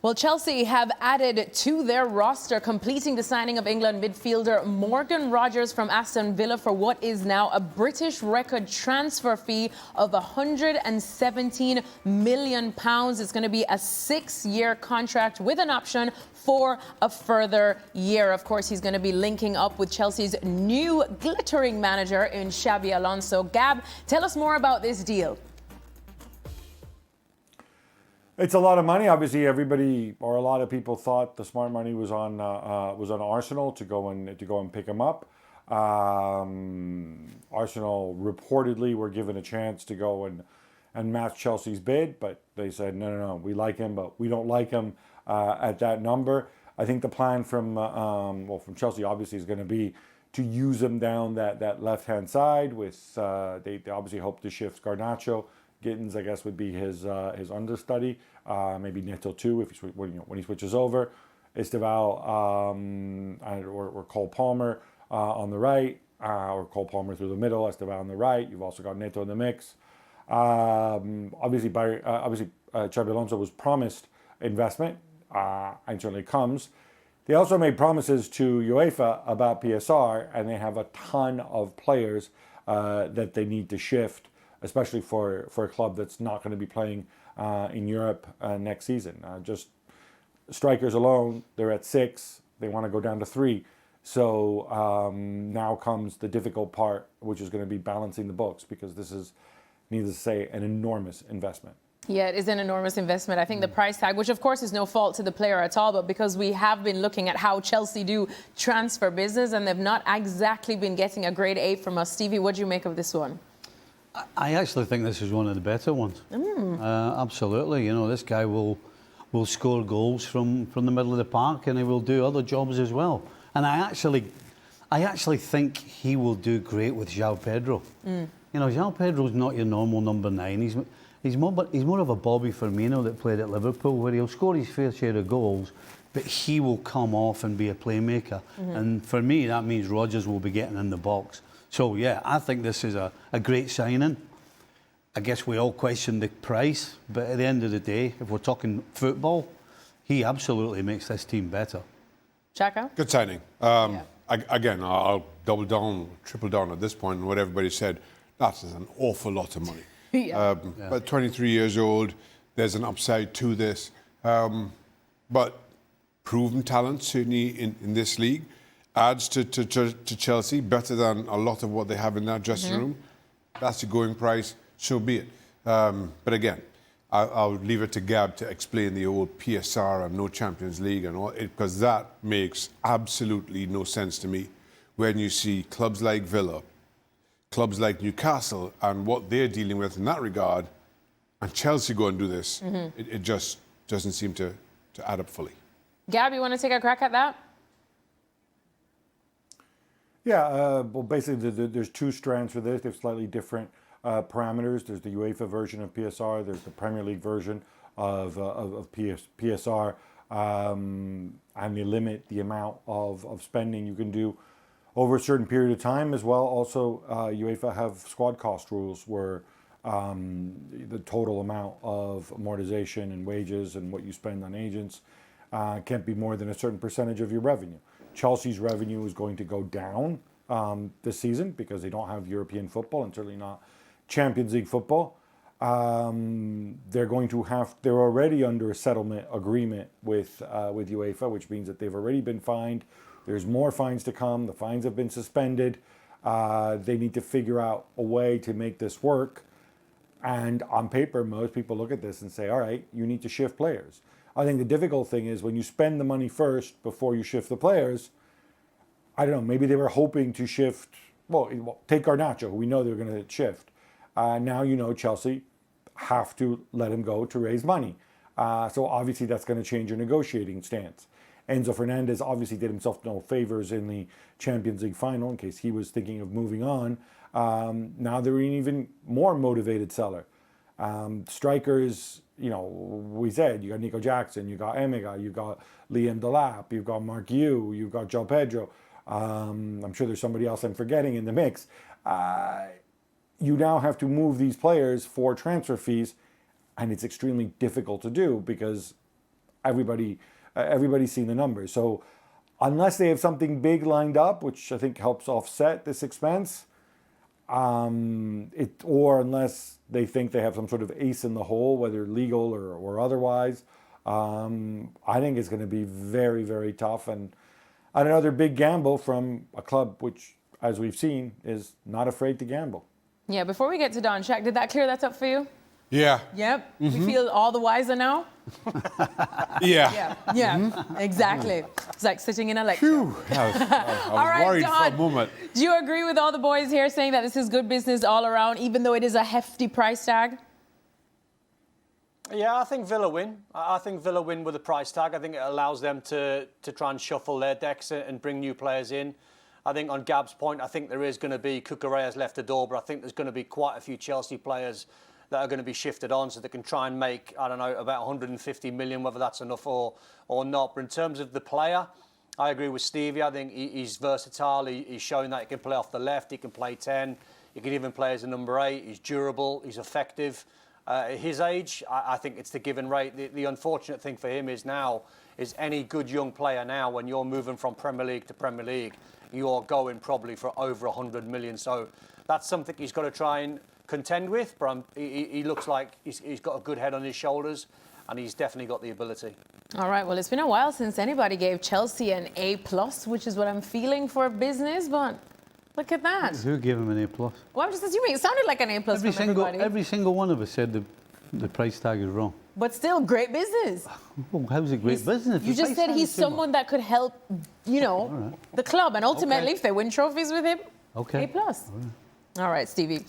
Well, Chelsea have added to their roster, completing the signing of England midfielder Morgan Rogers from Aston Villa for what is now a British record transfer fee of £117 million. It's going to be a 6-year contract with an option for a further year. Of course, he's going to be linking up with Chelsea's new glittering manager in Xabi Alonso. Gab, tell us more about this deal. It's a lot of money. Obviously, everybody or a lot of people thought the smart money was on Arsenal to go and pick him up. Arsenal reportedly were given a chance to go and match Chelsea's bid, but they said no, we like him, but we don't like him at that number. I think the plan from Chelsea obviously is going to be to use him down that left-hand side. With they obviously hope to shift Garnacho. Gittins, I guess, would be his understudy. Maybe Nicol too, when he switches over. Esteval or Cole Palmer on the right, or Cole Palmer through the middle. Esteval on the right. You've also got Neto in the mix. Obviously, Xabi Alonso was promised investment, and certainly comes. They also made promises to UEFA about PSR, and they have a ton of players that they need to shift, especially for a club that's not going to be playing in Europe next season. Just strikers alone, they're at 6. They want to go down to 3. So now comes the difficult part, which is going to be balancing the books, because this is, needless to say, an enormous investment. Yeah, it is an enormous investment. I think the price tag, which of course is no fault to the player at all, but because we have been looking at how Chelsea do transfer business, and they've not exactly been getting a grade A from us. Stevie, what do you make of this one? I actually think this is one of the better ones. Absolutely. You know, this guy will score goals from the middle of the park, and he will do other jobs as well. And I actually think he will do great with João Pedro. You know, João Pedro's not your normal number 9. He's more of a Bobby Firmino that played at Liverpool, where he'll score his fair share of goals, but he will come off and be a playmaker. And for me, that means Rodgers will be getting in the box. So, yeah, I think this is a great signing. I guess we all question the price, but at the end of the day, if we're talking football, he absolutely makes this team better. Shaka? Good signing. Again, I'll double down, triple down at this point on what everybody said. That is an awful lot of money. But 23 years old, there's an upside to this. But proven talent, certainly in this league, adds to Chelsea, better than a lot of what they have in that dressing room. That's the going price, so be it. But again, I'll leave it to Gab to explain the old PSR and no Champions League and all, because that makes absolutely no sense to me when you see clubs like Villa, clubs like Newcastle, and what they're dealing with in that regard, and Chelsea go and do this. It just doesn't seem to add up fully. Gab, you want to take a crack at that? Yeah, well, basically, there's 2 strands for this. They have slightly different parameters. There's the UEFA version of PSR. There's the Premier League version of PSR. And they limit the amount of spending you can do over a certain period of time as well. Also, UEFA have squad cost rules where the total amount of amortization and wages and what you spend on agents can't be more than a certain percentage of your revenue. Chelsea's revenue is going to go down this season because they don't have European football and certainly not Champions League football. They're already under a settlement agreement with UEFA, which means that they've already been fined. There's more fines to come. The fines have been suspended. They need to figure out a way to make this work. And on paper, most people look at this and say, all right, you need to shift players. I think the difficult thing is when you spend the money first before you shift the players, I don't know, maybe they were hoping to shift, take Garnacho, who we know they're going to shift. Now, Chelsea have to let him go to raise money. So obviously that's going to change your negotiating stance. Enzo Fernandez obviously did himself no favors in the Champions League final in case he was thinking of moving on. Now they're an even more motivated seller. Strikers, we said, you got Nico Jackson, you got Emega, you got Liam Delap, you've got Mark Yu, you've got João Pedro. I'm sure there's somebody else I'm forgetting in the mix. You now have to move these players for transfer fees, and it's extremely difficult to do because everybody's seen the numbers. So unless they have something big lined up, which I think helps offset this expense, or unless they think they have some sort of ace in the hole, whether legal or otherwise, I think it's going to be very, very tough. And another big gamble from a club which, as we've seen, is not afraid to gamble. Yeah, before we get to Don, Shaq, did that clear that up for you? Yeah. Yep. We feel all the wiser now? Yeah. Yeah, exactly. It's like sitting in a lecture. Phew. I was worried for a moment. Do you agree with all the boys here saying that this is good business all around, even though it is a hefty price tag? Yeah, I think Villa win. I think Villa win with a price tag. I think it allows them to try and shuffle their decks and bring new players in. I think on Gab's point, I think there is going to be, Cucurella's left the door, but I think there's going to be quite a few Chelsea players that are going to be shifted on so they can try and make, I don't know, about 150 million, whether that's enough or not. But in terms of the player, I agree with Stevie. I think he's versatile. He's showing that he can play off the left, he can play 10, he can even play as a number 8. He's durable, he's effective. At his age, I think it's the given rate. The unfortunate thing for him is any good young player now, when you're moving from Premier League to Premier League, you're going probably for over 100 million. So that's something he's got to try and contend with. But he looks like he's got a good head on his shoulders, and he's definitely got the ability. All right, well, it's been a while since anybody gave Chelsea an A+, which is what I'm feeling for business, but look at that. Who gave him an A+? Well, I'm just assuming it sounded like an A+ from everybody. Every single one of us said the price tag is wrong. But still, great business. Well, how's it great business? You just said he's someone that could help, the club. And ultimately, if they win trophies with him, A+. All right, Stevie.